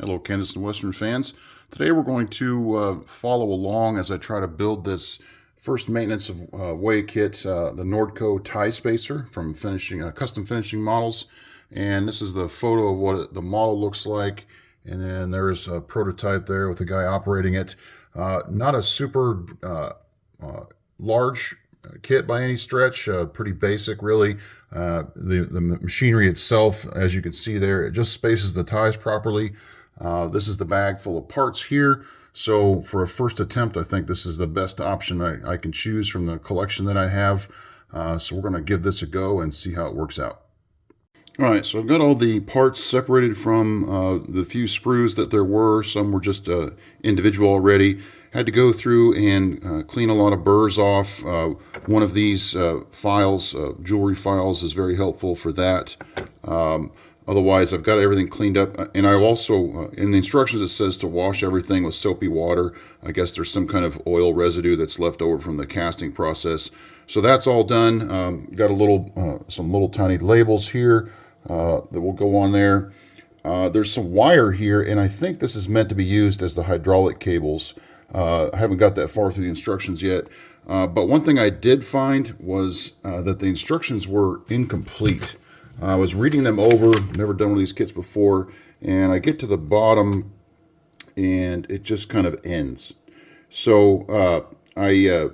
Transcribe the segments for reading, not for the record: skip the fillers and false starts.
Hello, Kansas and Western fans. Today we're going to follow along as I try to build this first maintenance of way kit, the Nordco Tie Spacer from Custom Finishing Models. And this is the photo of what the model looks like. And then there's a prototype there with the guy operating it. Not a super large kit by any stretch, pretty basic really. The machinery itself, as you can see there, it just spaces the ties properly. This is the bag full of parts here. So for a first attempt, I think this is the best option I can choose from the collection that I have. So we're going to give this a go and see how it works out. All right, so I've got all the parts separated from the few sprues that there were. Some were just individual already. Had to go through and clean a lot of burrs off. One of these files, jewelry files, is very helpful for that. Otherwise, I've got everything cleaned up. And I also, in the instructions, it says to wash everything with soapy water. I guess there's some kind of oil residue that's left over from the casting process. So that's all done. Got some little tiny labels here that will go on there. There's some wire here, and I think this is meant to be used as the hydraulic cables. I haven't got that far through the instructions yet. But one thing I did find was that the instructions were incomplete. I was reading them over, never done one of these kits before, and I get to the bottom and it just kind of ends. So I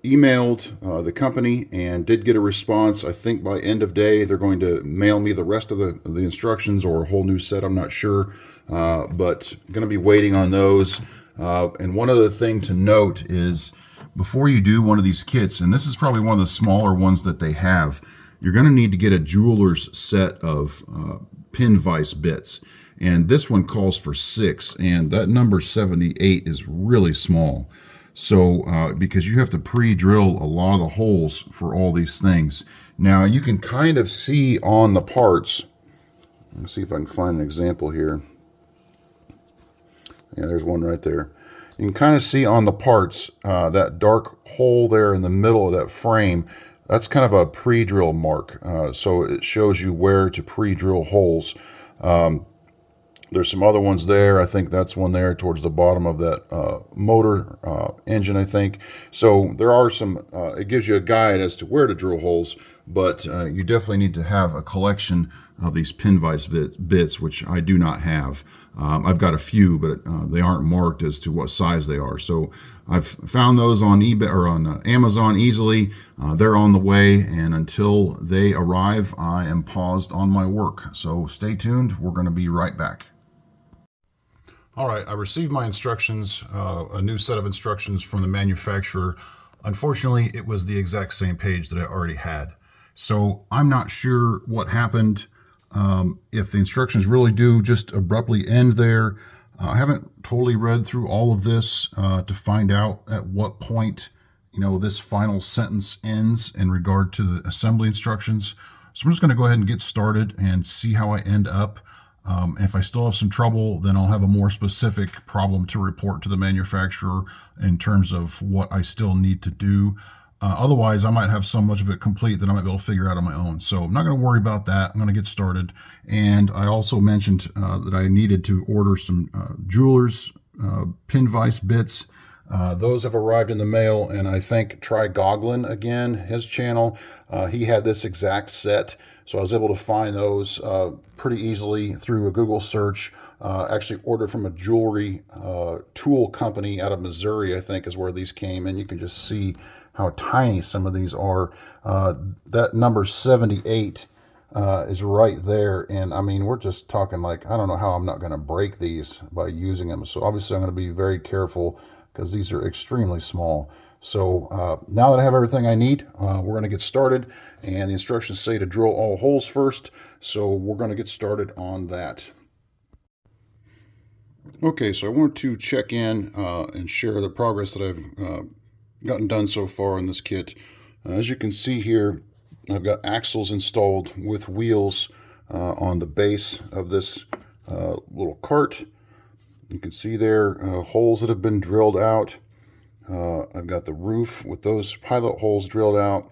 emailed the company and did get a response. I think by end of day they're going to mail me the rest of the instructions or a whole new set, I'm not sure, but going to be waiting on those. And one other thing to note is before you do one of these kits, and this is probably one of the smaller ones that they have, you're going to need to get a jeweler's set of pin vise bits. And this one calls for 6, and that number 78 is really small. So because you have to pre-drill a lot of the holes for all these things. Now you can kind of see on the parts, let's see if I can find an example here. Yeah, there's one right there. You can kind of see on the parts that dark hole there in the middle of that frame. That's kind of a pre-drill mark, so it shows you where to pre-drill holes. There's some other ones there. I think that's one there towards the bottom of that motor engine, I think. So there are some, it gives you a guide as to where to drill holes, but you definitely need to have a collection of these pin vise bits, which I do not have. I've got a few, but they aren't marked as to what size they are. So I've found those on eBay or on Amazon easily. They're on the way, and until they arrive, I am paused on my work. So stay tuned. We're going to be right back. All right, I received my instructions, a new set of instructions from the manufacturer. Unfortunately, it was the exact same page that I already had. So I'm not sure what happened. If the instructions really do just abruptly end there. I haven't totally read through all of this to find out at what point, this final sentence ends in regard to the assembly instructions. So I'm just going to go ahead and get started and see how I end up. If I still have some trouble, then I'll have a more specific problem to report to the manufacturer in terms of what I still need to do. Otherwise, I might have so much of it complete that I might be able to figure out on my own. So I'm not going to worry about that. I'm going to get started. And I also mentioned that I needed to order some jeweler's pin vise bits. Those have arrived in the mail, and I think Try Goglin again, his channel, he had this exact set. So I was able to find those pretty easily through a Google search. Actually ordered from a jewelry tool company out of Missouri, I think is where these came. And you can just see how tiny some of these are. That number 78 is right there. And I mean, we're just talking like, I don't know how I'm not going to break these by using them. So obviously I'm going to be very careful because these are extremely small. So now that I have everything I need, we're going to get started. And the instructions say to drill all holes first. So we're going to get started on that. Okay, so I wanted to check in and share the progress that I've gotten done so far on this kit. As you can see here, I've got axles installed with wheels on the base of this little cart. You can see there holes that have been drilled out. I've got the roof with those pilot holes drilled out.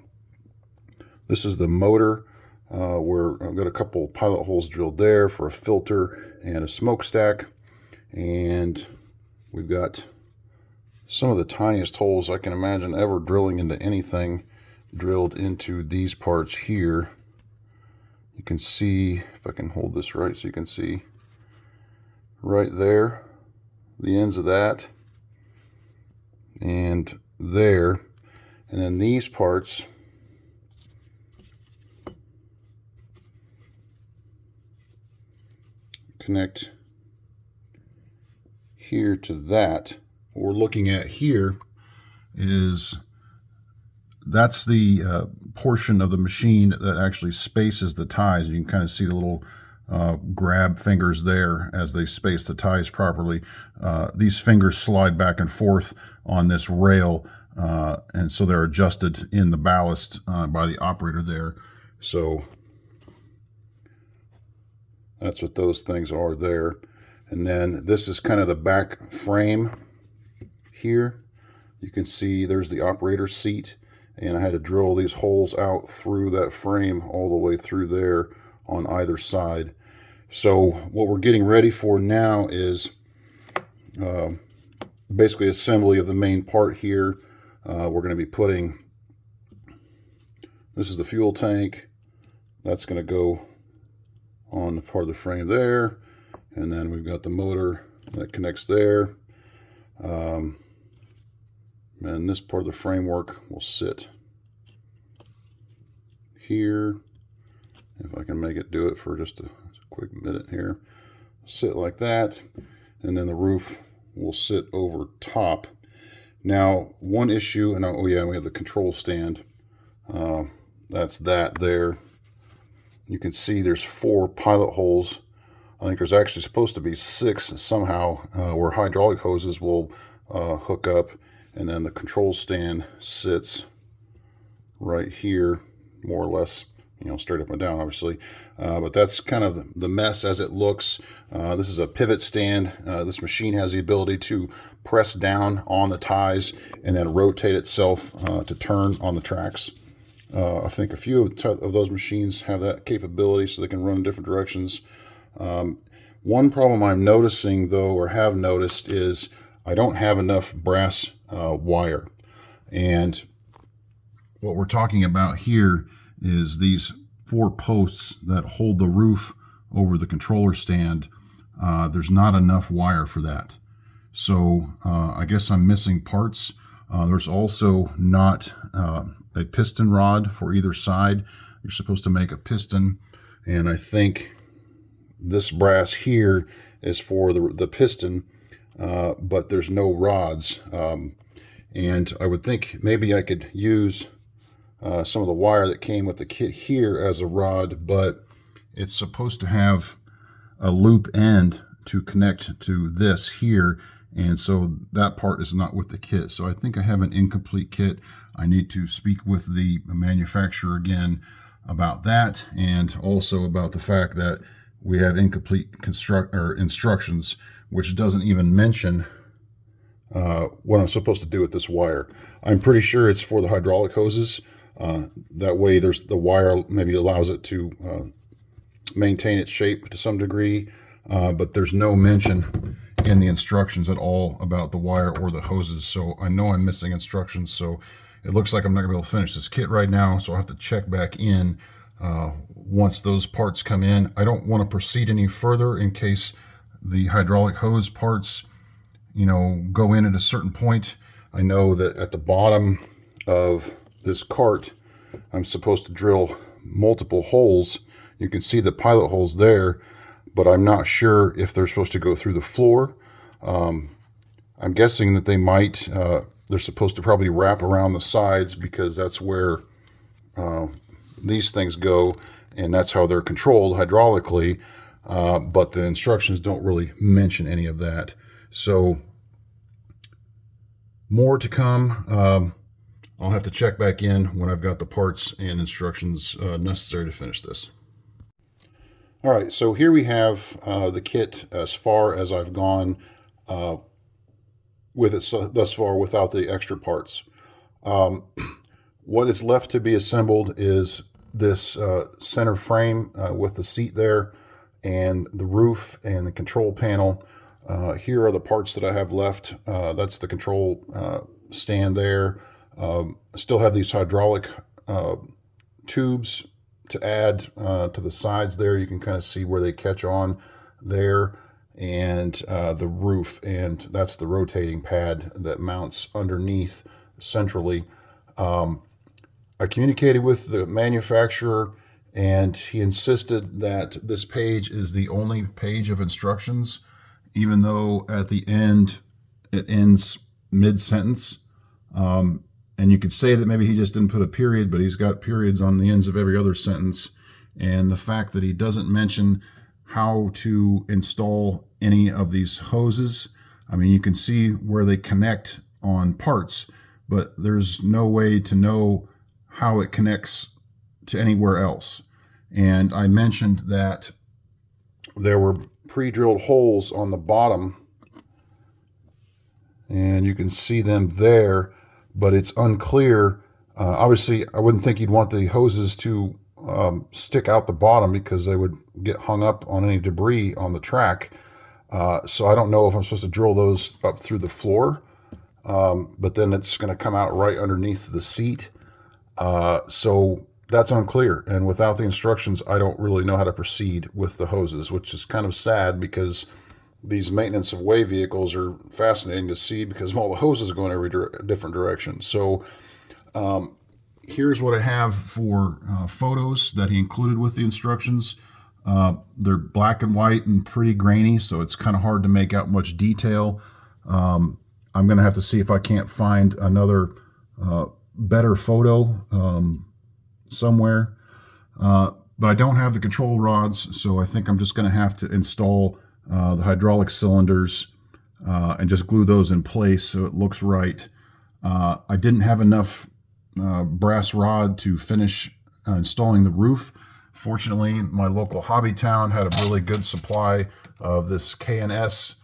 This is the motor where I've got a couple pilot holes drilled there for a filter and a smokestack. And we've got some of the tiniest holes I can imagine ever drilling into anything drilled into these parts here. You can see, if I can hold this right so you can see right there, the ends of that, and there. And then these parts connect here to that. What we're looking at here is that's the portion of the machine that actually spaces the ties. You can kind of see the little grab fingers there as they space the ties properly. These fingers slide back and forth on this rail, and so they're adjusted in the ballast by the operator there. So that's what those things are there. And then this is kind of the back frame here. You can see there's the operator seat, and I had to drill these holes out through that frame all the way through there on either side. So what we're getting ready for now is basically assembly of the main part here. We're going to be putting, this is the fuel tank. That's going to go on the part of the frame there. And then we've got the motor that connects there. And this part of the framework will sit here. If I can make it do it for just a quick minute here. Sit like that. And then the roof will sit over top. Now, one issue, and oh yeah, we have the control stand. That's that there. You can see there's 4 pilot holes. I think there's actually supposed to be 6 somehow, where hydraulic hoses will hook up, and then the control stand sits right here, more or less, you know, straight up and down, obviously. But that's kind of the mess as it looks. This is a pivot stand. This machine has the ability to press down on the ties and then rotate itself to turn on the tracks. I think a few of those machines have that capability, so they can run in different directions. One problem I'm noticing, though, or have noticed, is I don't have enough brass wire. And what we're talking about here is these 4 posts that hold the roof over the controller stand. There's not enough wire for that. So I guess I'm missing parts. There's also not a piston rod for either side. You're supposed to make a piston, and I think this brass here is for the piston, but there's no rods. And I would think maybe I could use some of the wire that came with the kit here as a rod, but it's supposed to have a loop end to connect to this here, and so that part is not with the kit. So I think I have an incomplete kit. I need to speak with the manufacturer again about that, and also about the fact that we have incomplete instructions, which doesn't even mention what I'm supposed to do with this wire. I'm pretty sure it's for the hydraulic hoses. That way there's the wire maybe allows it to maintain its shape to some degree, but there's no mention in the instructions at all about the wire or the hoses. So I know I'm missing instructions, so it looks like I'm not gonna be able to finish this kit right now, so I'll have to check back in once those parts come in. I don't want to proceed any further in case the hydraulic hose parts, you know, go in at a certain point. I know that at the bottom of this cart, I'm supposed to drill multiple holes. You can see the pilot holes there, but I'm not sure if they're supposed to go through the floor. I'm guessing that they might. They're supposed to probably wrap around the sides, because that's where these things go, and that's how they're controlled hydraulically, but the instructions don't really mention any of that. So more to come. I'll have to check back in when I've got the parts and instructions necessary to finish this. All right, so here we have the kit as far as I've gone with it thus far without the extra parts. What is left to be assembled is this center frame with the seat there, and the roof and the control panel. Here are the parts that I have left. That's the control stand there. I still have these hydraulic tubes to add to the sides there. You can kind of see where they catch on there, and the roof, and that's the rotating pad that mounts underneath centrally. I communicated with the manufacturer, and he insisted that this page is the only page of instructions, even though at the end it ends mid-sentence. And you could say that maybe he just didn't put a period, but he's got periods on the ends of every other sentence. And the fact that he doesn't mention how to install any of these hoses. I mean, you can see where they connect on parts, but there's no way to know how it connects to anywhere else. And I mentioned that there were pre-drilled holes on the bottom, and you can see them there, but it's unclear. Obviously, I wouldn't think you'd want the hoses to stick out the bottom, because they would get hung up on any debris on the track. So I don't know if I'm supposed to drill those up through the floor, but then it's going to come out right underneath the seat. So that's unclear. And without the instructions, I don't really know how to proceed with the hoses, which is kind of sad, because these maintenance of way vehicles are fascinating to see because of all the hoses going every different direction. So here's what I have for photos that he included with the instructions. They're black and white and pretty grainy, so it's kind of hard to make out much detail. I'm going to have to see if I can't find another better photo somewhere. But I don't have the control rods, so I think I'm just going to have to install the hydraulic cylinders and just glue those in place so it looks right. I didn't have enough brass rod to finish installing the roof. Fortunately, my local hobby town had a really good supply of this K&S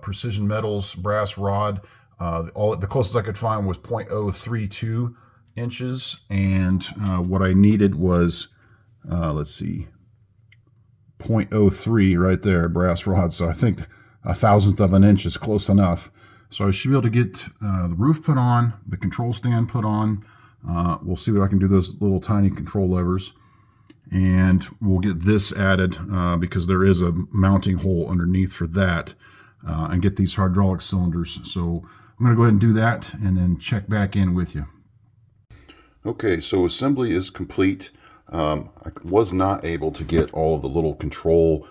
Precision Metals brass rod. The closest I could find was 0.032 inches, and what I needed was, let's see, 0.03 right there, brass rod. So I think 1/1000th of an inch is close enough. So I should be able to get the roof put on, the control stand put on. We'll see what I can do, those little tiny control levers. And we'll get this added because there is a mounting hole underneath for that, and get these hydraulic cylinders. So I'm going to go ahead and do that and then check back in with you. Okay, so assembly is complete. I was not able to get all of the little control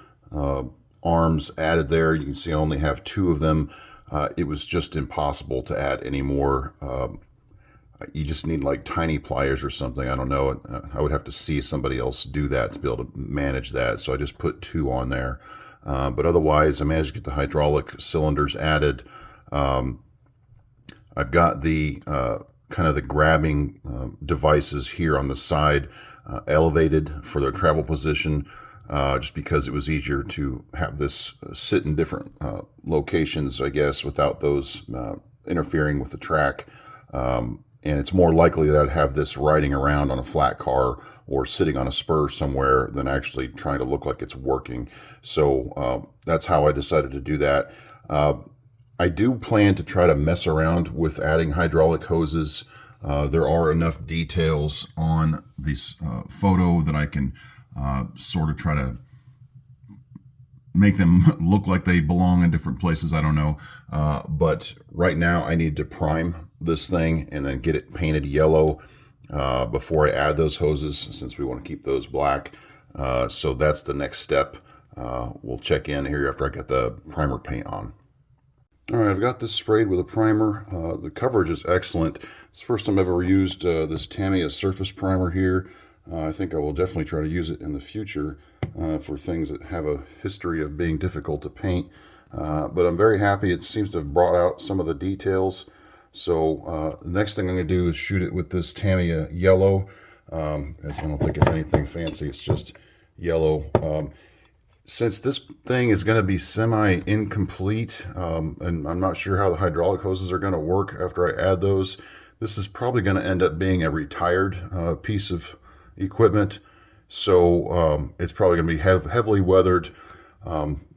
arms added there. You can see I only have 2 of them. It was just impossible to add any more. You just need like tiny pliers or something. I don't know. I would have to see somebody else do that to be able to manage that. So I just put 2 on there. But otherwise, I managed to get the hydraulic cylinders added. I've got the kind of the grabbing devices here on the side elevated for their travel position, just because it was easier to have this sit in different locations, I guess, without those interfering with the track. And it's more likely that I'd have this riding around on a flat car or sitting on a spur somewhere than actually trying to look like it's working. So that's how I decided to do that. I do plan to try to mess around with adding hydraulic hoses. There are enough details on this photo that I can sort of try to make them look like they belong in different places. I don't know. But right now I need to prime this thing and then get it painted yellow before I add those hoses, since we want to keep those black. So that's the next step. We'll check in here after I get the primer paint on. All right, I've got this sprayed with a primer. The coverage is excellent. It's the first time I've ever used this Tamiya surface primer here. I think I will definitely try to use it in the future for things that have a history of being difficult to paint. But I'm very happy. It seems to have brought out some of the details. So the next thing I'm going to do is shoot it with this Tamiya yellow. As I don't think it's anything fancy. It's just yellow. Since this thing is going to be semi-incomplete, and I'm not sure how the hydraulic hoses are going to work after I add those, this is probably going to end up being a retired piece of equipment. So it's probably going to be heavily weathered.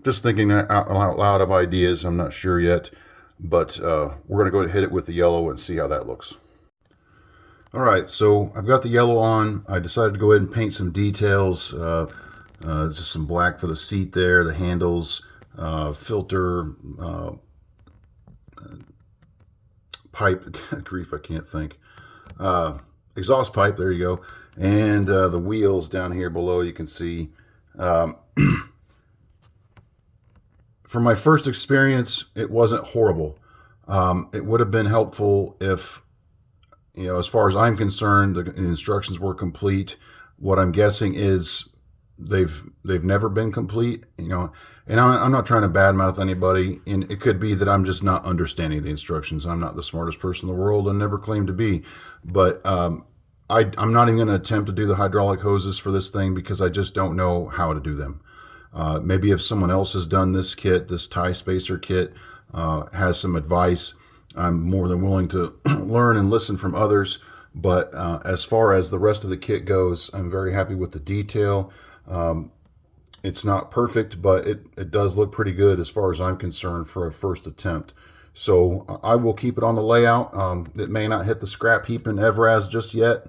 Just thinking out loud of ideas. I'm not sure yet, but we're going to go ahead and hit it with the yellow and see how that looks. All right, so I've got the yellow on. I decided to go ahead and paint some details. Just some black for the seat there, the handles, filter, pipe, grief, I can't think. Exhaust pipe, there you go. And the wheels down here below, you can see. For my first experience, it wasn't horrible. It would have been helpful if, as far as I'm concerned, the instructions were complete. What I'm guessing is they've never been complete, and I'm not trying to badmouth anybody, and it could be that I'm just not understanding the instructions. I'm not the smartest person in the world and never claimed to be, but I'm not even going to attempt to do the hydraulic hoses for this thing because I just don't know how to do them. Maybe if someone else has done this kit, this tie spacer kit, has some advice, I'm more than willing to learn and listen from others. But as far as the rest of the kit goes, I'm very happy with the detail. It's not perfect, but it does look pretty good as far as I'm concerned for a first attempt. So I will keep it on the layout. It may not hit the scrap heap in Evraz just yet.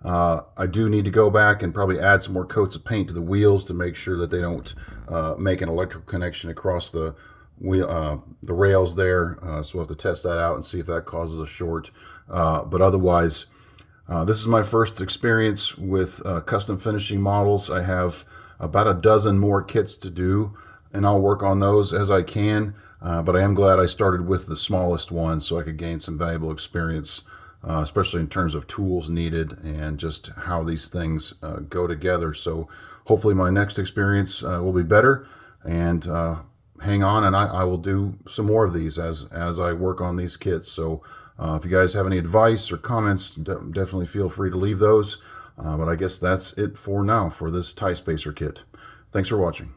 I do need to go back and probably add some more coats of paint to the wheels to make sure that they don't make an electrical connection across the rails there. So we'll have to test that out and see if that causes a short. But otherwise, this is my first experience with custom finishing models. I have about a dozen more kits to do, and I'll work on those as I can. But I am glad I started with the smallest one so I could gain some valuable experience, especially in terms of tools needed and just how these things go together. So hopefully my next experience will be better, and hang on, and I will do some more of these as I work on these kits. So if you guys have any advice or comments, definitely feel free to leave those. But I guess that's it for now for this tie spacer kit. Thanks for watching.